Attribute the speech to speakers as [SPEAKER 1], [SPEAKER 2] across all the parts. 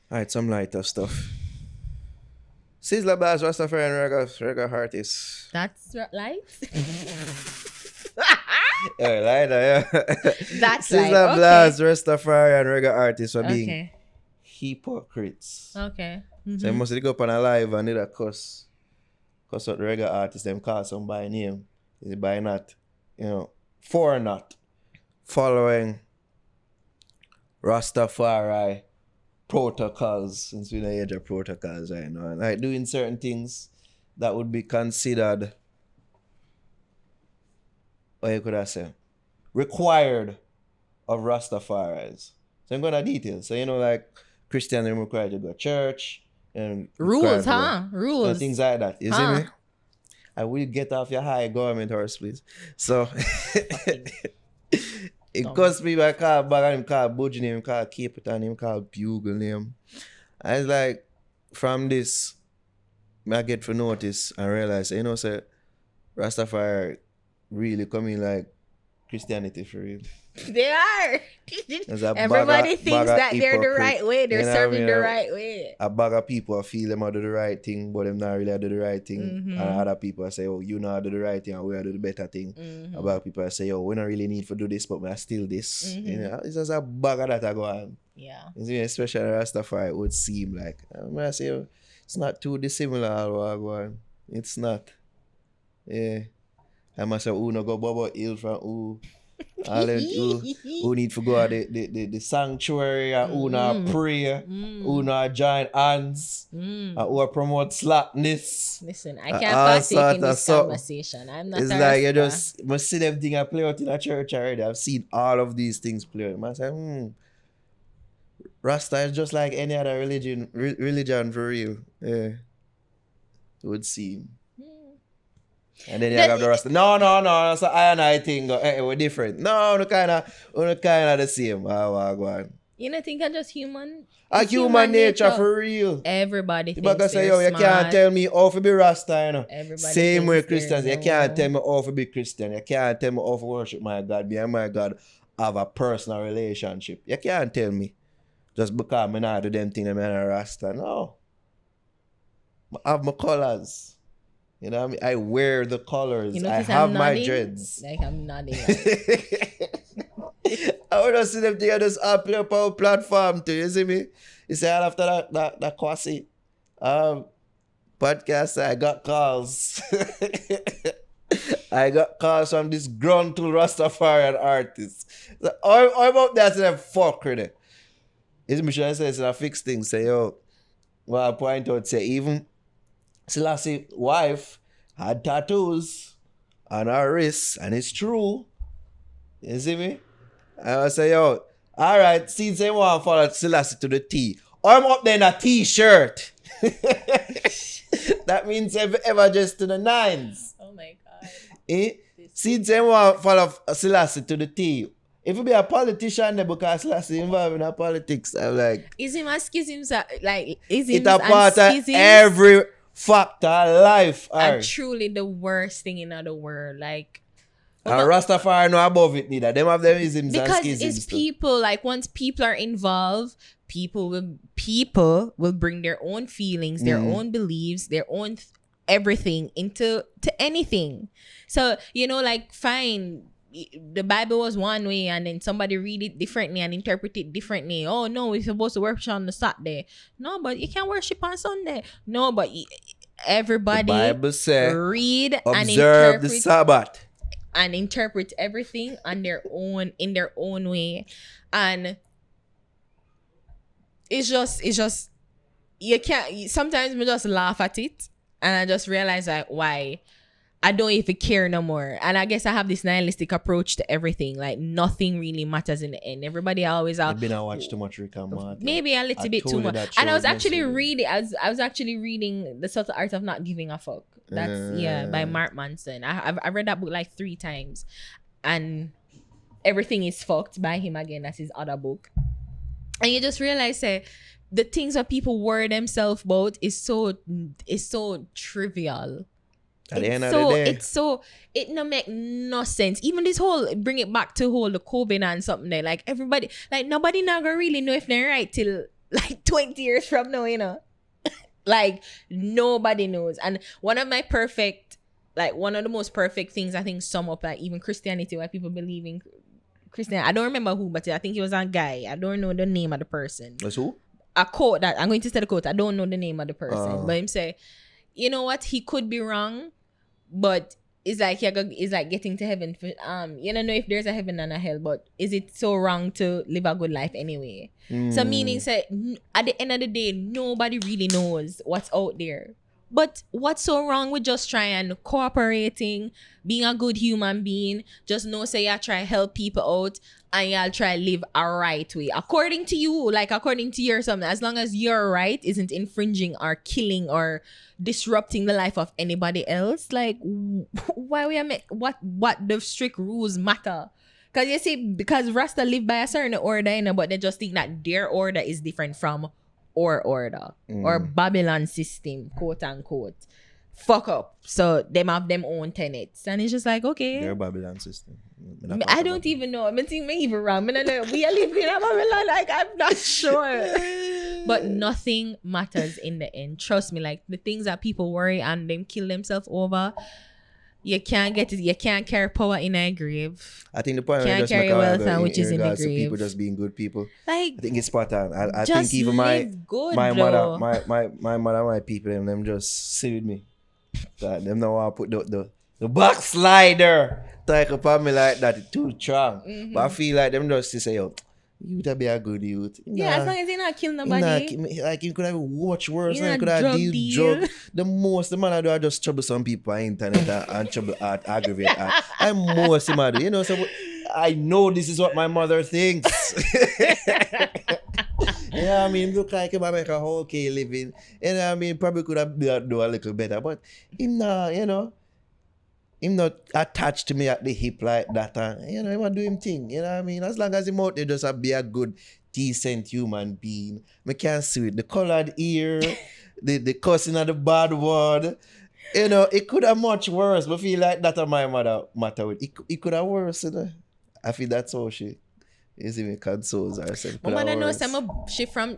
[SPEAKER 1] Alright, some lighter stuff. Sizzla Bun, Rastafarian reggae artist.
[SPEAKER 2] That's light.
[SPEAKER 1] Yeah, lighter, yeah.
[SPEAKER 2] That's light.
[SPEAKER 1] Sizzla
[SPEAKER 2] Okay.
[SPEAKER 1] Blast, Rastafarian reggae artists for being
[SPEAKER 2] Okay.
[SPEAKER 1] hypocrites.
[SPEAKER 2] Okay.
[SPEAKER 1] So you must go up on a live and did a cuss out the reggae artists, them call some by name. Is it by not, for not following Rastafari protocols, since we're in the age of protocols right now. Like doing certain things that would be considered, what you could have said, required of Rastafaris. So I'm going to details. So like Christian them required to go to church and
[SPEAKER 2] Rules, huh? Rules.
[SPEAKER 1] things like that. You see me? I will get off your high government horse, please. So it cost me by call bag and him call Budge name, call Cape it and him call Bugle name. I was like, from this, I get for notice and realize, say Rastafari really coming like Christianity for real.
[SPEAKER 2] They are.
[SPEAKER 1] bag
[SPEAKER 2] Everybody
[SPEAKER 1] of
[SPEAKER 2] thinks that they're the
[SPEAKER 1] hypocrite.
[SPEAKER 2] right way. They're
[SPEAKER 1] You know
[SPEAKER 2] serving
[SPEAKER 1] what I
[SPEAKER 2] the
[SPEAKER 1] mean?
[SPEAKER 2] right way.
[SPEAKER 1] A bag of people feel them do the right thing, but them not really do the right thing.
[SPEAKER 2] Mm-hmm.
[SPEAKER 1] And other people say, oh, you know do the right thing and we do the better thing.
[SPEAKER 2] Mm-hmm.
[SPEAKER 1] A bag of people say, oh, we don't really need to do this, but we are still this.
[SPEAKER 2] Mm-hmm.
[SPEAKER 1] It's just a bag of that I go on.
[SPEAKER 2] Yeah.
[SPEAKER 1] You see, especially Rastafari, it would seem like. I say, oh, it's not too dissimilar all what I go on. It's not. Yeah. I must say, who no go bubble ill from who. All them who need to go to the sanctuary and who not pray, who not join hands, and who promote slackness.
[SPEAKER 2] Listen, I can't partake in this conversation. I'm not.
[SPEAKER 1] It's like you just must see them thing I play out in a church already. I've seen all of these things play out. I say, Rasta is just like any other religion for real. Yeah. It would seem. And then you have the Rasta. No, that's an I and I thing. We're different. No, we're kind of the same. Go on.
[SPEAKER 2] You don't think I'm just human?
[SPEAKER 1] Human nature for real.
[SPEAKER 2] Everybody thinks
[SPEAKER 1] Because say,
[SPEAKER 2] they're
[SPEAKER 1] you
[SPEAKER 2] smart.
[SPEAKER 1] can't tell me how to be Rasta, you know.
[SPEAKER 2] Everybody
[SPEAKER 1] Same way
[SPEAKER 2] thinks
[SPEAKER 1] Christians.
[SPEAKER 2] they're
[SPEAKER 1] You can't
[SPEAKER 2] no.
[SPEAKER 1] tell me how to be Christian. You can't tell me how to worship my God. Me and my God have a personal relationship. You can't tell me. Just because I not do them things, I'm a Rasta. No. I have my colors. You know what I mean? I wear the colors.
[SPEAKER 2] You
[SPEAKER 1] I
[SPEAKER 2] notice
[SPEAKER 1] have
[SPEAKER 2] I'm
[SPEAKER 1] my
[SPEAKER 2] nodding?
[SPEAKER 1] dreads.
[SPEAKER 2] Like I'm nodding.
[SPEAKER 1] I would have seen them things just up on our platform too. You see me? You see, after that Kwasi podcast, I got calls. I got calls from this gruntle Rastafarian artist. So, how about that? I said, fuck with it. Is me sure I say it's a fix thing. Say, yo, well, I point out, say, even Selassie wife had tattoos on her wrists, and it's true. You see me? I say, yo, all right, since they want to follow Selassie to the T, I'm up there in a T-shirt. That means ever just to the nines.
[SPEAKER 2] Oh my God.
[SPEAKER 1] Since they want to follow Selassie to the T, if you be a politician, then because Selassie involved in politics, I'm like,
[SPEAKER 2] Ism and schisms are like isms
[SPEAKER 1] it's a
[SPEAKER 2] and
[SPEAKER 1] part of
[SPEAKER 2] schisms
[SPEAKER 1] every factor of life.
[SPEAKER 2] are truly the worst thing in the world. Like,
[SPEAKER 1] and Rastafari no above it neither. Them have them isms and
[SPEAKER 2] because
[SPEAKER 1] schisms
[SPEAKER 2] it's
[SPEAKER 1] too.
[SPEAKER 2] people. Like, once people are involved, people will bring their own feelings, their own beliefs, their own everything into anything. So, like, fine, the Bible was one way and then somebody read it differently and interpret it differently. Oh no, we're supposed to worship on the Saturday. No, but you can't worship on Sunday. No, but everybody
[SPEAKER 1] The Bible says,
[SPEAKER 2] read and
[SPEAKER 1] observe
[SPEAKER 2] interpret
[SPEAKER 1] the Sabbath.
[SPEAKER 2] and interpret everything in their own way. And it's just you can't. Sometimes we just laugh at it and I just realize like why I don't even care no more. And I guess I have this nihilistic approach to everything. Like, nothing really matters in the end. Everybody always
[SPEAKER 1] I've been watch too much Rick and Morty.
[SPEAKER 2] maybe a little bit too much. And I was actually reading. I was actually reading The Subtle Art of Not Giving a Fuck. That's by Mark Manson. I read that book like 3 times, and Everything is Fucked by him again. That's his other book. And you just realize the things that people worry themselves about is so trivial.
[SPEAKER 1] At the end of the day,
[SPEAKER 2] it no make no sense. Even this whole, bring it back to the COVID and something there. Like, everybody, like, nobody not gonna really know if they're right till like 20 years from now, you know. Like nobody knows. And one of the most perfect things I think sum up like even Christianity, why people believe in Christian. I don't remember who, but I think he was a guy. I don't know the name of the person.
[SPEAKER 1] That's who?
[SPEAKER 2] A quote that I'm going to say the quote. I don't know the name of the person, but him say, you know what? He could be wrong, but it's like getting to heaven. You don't know if there's a heaven and a hell, but is it so wrong to live a good life anyway? So meaning say at the end of the day, nobody really knows what's out there. But what's so wrong with just trying cooperating, being a good human being? Just know say you try help people out and y'all try live a right way. According to you, like according to your something, as long as your right isn't infringing or killing or disrupting the life of anybody else, like why we are what the strict rules matter? Because you see, because Rasta live by a certain order, you know, but they just think that their order is different from or order or Babylon system, quote unquote. Fuck up. So them have them own tenets. And it's just like, okay.
[SPEAKER 1] Their Babylon system.
[SPEAKER 2] I don't even know. I think me even wrong. I don't know. We are living in a Babylon, like I'm not sure. But nothing matters in the end. Trust me, like the things that people worry and them kill themselves over, you can't get it. You can't carry power in a grave.
[SPEAKER 1] I think the point
[SPEAKER 2] can't
[SPEAKER 1] just
[SPEAKER 2] carry wealth and which is in the
[SPEAKER 1] regards to
[SPEAKER 2] grave.
[SPEAKER 1] people just being good people.
[SPEAKER 2] Like
[SPEAKER 1] I think it's spot on. I
[SPEAKER 2] just
[SPEAKER 1] think even my
[SPEAKER 2] mother,
[SPEAKER 1] my people, them just sit with me. That them know how to put the backslider take upon me like that. It's too strong. But I feel like them just to say, yo, you to be a good youth.
[SPEAKER 2] Yeah, as long as you're not killing nobody.
[SPEAKER 1] Like you could have watch worse,
[SPEAKER 2] You're
[SPEAKER 1] you could
[SPEAKER 2] not
[SPEAKER 1] have
[SPEAKER 2] drug
[SPEAKER 1] deal. The most the man I do I just trouble some people on internet and trouble art, aggravate art. I'm most mad, you know. So I know this is what my mother thinks. You know what I mean? Look like him I make a okay living. You know what I mean? Probably could have do a little better, but him not, you know. Him not attached to me at the hip like that. You know, he want to do him thing. You know what I mean? As long as him out there just be a good, decent human being. I can't see it. The colored ear, the cussing of the bad word. You know, it could have much worse. But I feel like that my mother matter with. It could have worse, you know. I feel that's how she is even consoles herself.
[SPEAKER 2] My mother knows she from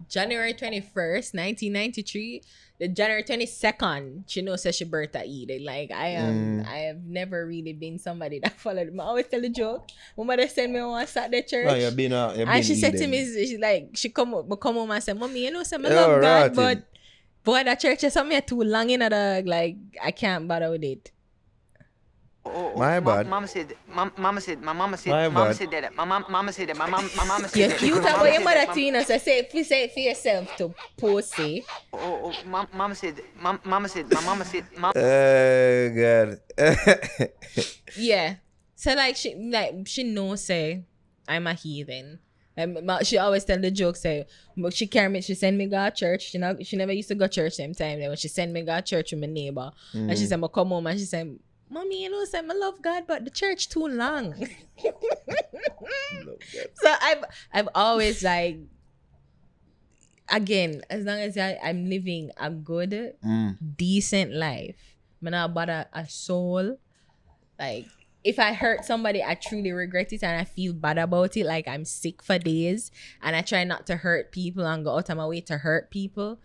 [SPEAKER 2] January 21st, 1993. The January 22nd, she knows that she birthday Eid. Like I have never really been somebody that followed me. I always tell a joke. My mother sent me on Saturday church.
[SPEAKER 1] No, you've been
[SPEAKER 2] and she said to me, she come home and said, Mommy, you know, I love God, but boy, that church is something too long in the like I can't bother with it.
[SPEAKER 1] My bad.
[SPEAKER 3] Mama said that. My mama said that. My mama said that.
[SPEAKER 2] You're cute about your mother too, you know, so say it for yourself to post it.
[SPEAKER 3] Mama said.
[SPEAKER 1] God.
[SPEAKER 2] Yeah. So like she knows say I'm a heathen. She always tell the joke say she carry me, she send me go to church. She never used to go to church same time. Then when she send me go to church with my neighbor, and she said I come home and she said, Mommy, you know, say I love God, but the church too long. So I've always like, again, as long as I'm living a good, decent life, I'm not bother a soul. Like if I hurt somebody, I truly regret it and I feel bad about it. Like I'm sick for days and I try not to hurt people and go out of my way to hurt people.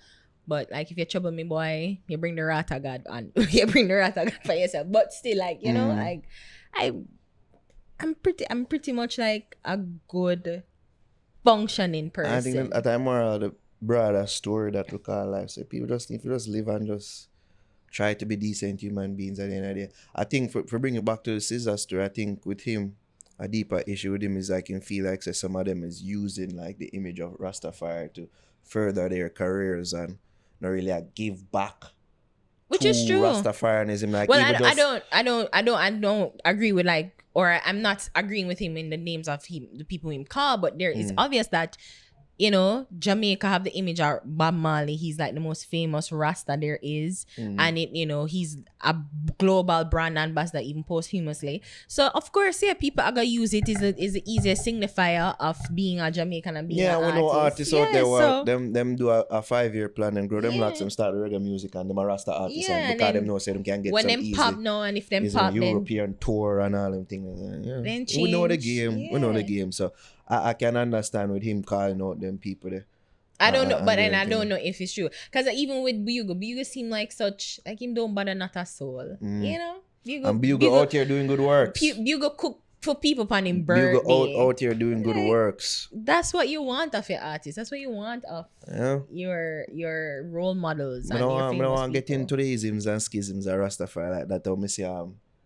[SPEAKER 2] But like if you trouble me, boy, you bring the wrath of God on. You bring the wrath of God for yourself. But still, like, you know, like I'm pretty much like a good functioning person.
[SPEAKER 1] I think that I'm more of the broader story that we call life. So people just need to just live and just try to be decent human beings at the end of the day. I think for bringing it back to the Sizzla story, I think with him, a deeper issue with him is I can feel like say, some of them is using like the image of Rastafari to further their careers and not really give back,
[SPEAKER 2] which is true.
[SPEAKER 1] Rastafarianism, like,
[SPEAKER 2] well, I don't agree with like, or I'm not agreeing with him in the names of him, the people him call, but there is obvious that, you know, Jamaica have the image of Bob Marley. He's like the most famous Rasta there is. And it, you know, he's a global brand ambassador even posthumously. So of course, yeah, people are gonna use it is the easiest signifier of being a Jamaican and being an artist.
[SPEAKER 1] Yeah, we know artists out there so, them do a 5-year plan and grow them locks them start the reggae music and them a Rasta artists and because them know say them can get
[SPEAKER 2] when
[SPEAKER 1] some
[SPEAKER 2] them
[SPEAKER 1] easy,
[SPEAKER 2] pop now and if them pop
[SPEAKER 1] European tour and all them things.
[SPEAKER 2] Then
[SPEAKER 1] we know the
[SPEAKER 2] change.
[SPEAKER 1] game. We know the game. So I can understand with him calling out them people there.
[SPEAKER 2] I don't know, but then
[SPEAKER 1] and
[SPEAKER 2] I don't know if it's true. Because even with Bugle seem like such, like him don't bother not a soul. You know?
[SPEAKER 1] And Bugle out here doing good works.
[SPEAKER 2] Bugle cook for people on him birthday.
[SPEAKER 1] Bugle out here doing good works.
[SPEAKER 2] That's what you want of your artist. That's what you want of your role models.
[SPEAKER 1] I don't want to get into the isms and schisms of Rastafari like that.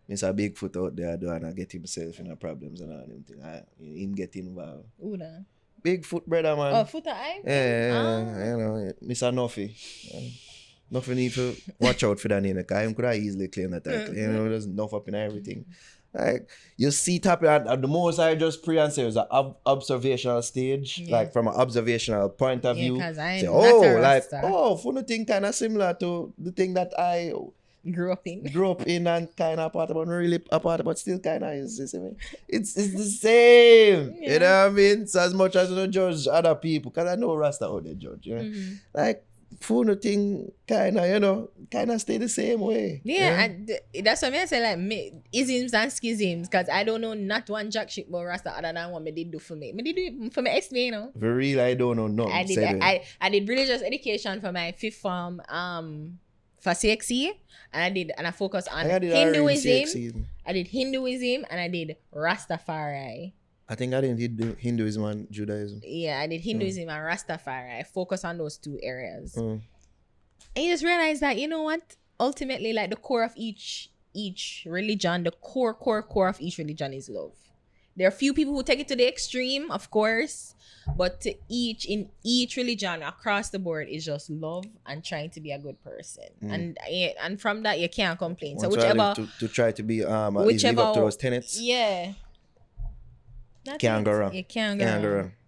[SPEAKER 1] Mr. Bigfoot out there doing and get himself in problems and all them things. Him get involved.
[SPEAKER 2] Who that?
[SPEAKER 1] Bigfoot brother, man.
[SPEAKER 2] Oh, Foot eye?
[SPEAKER 1] Yeah, you know, Mr. Nuffy. Nuffy need to watch out for that name, because him could have easily claim that title. You know, there's enough up in everything. Like, you see it happen at the most I just pray and say it was an observational stage, like from an observational point of view.
[SPEAKER 2] Because I
[SPEAKER 1] say, funny thing kind of similar to the thing that I
[SPEAKER 2] grew up in
[SPEAKER 1] and kind of apart about, really apart but still kind of it's the same. You know what I mean? So as much as you don't judge other people, because I know Rasta how they judge, you know? Like, funny thing kind of stay the same way.
[SPEAKER 2] And that's what I say, like, isms and schisms, because I don't know not one jack shit about Rasta other than what me did do for me. Me did do it for my explain, you know.
[SPEAKER 1] For real, I don't know nothing.
[SPEAKER 2] I did religious education for my 5th form for CXC, and I focused on Hinduism. I did Hinduism and I did Rastafari.
[SPEAKER 1] I think I didn't do Hinduism and Judaism.
[SPEAKER 2] Yeah, I did Hinduism and Rastafari. I focus on those 2 areas. And you just realize that, you know what? Ultimately, like, the core of each religion, the core of each religion is love. There are few people who take it to the extreme, of course, but in each religion across the board is just love and trying to be a good person. And from that, you can't complain. So whichever
[SPEAKER 1] to try to be live up to those tenets.
[SPEAKER 2] Yeah.
[SPEAKER 1] Can't go wrong.
[SPEAKER 2] You can't go wrong.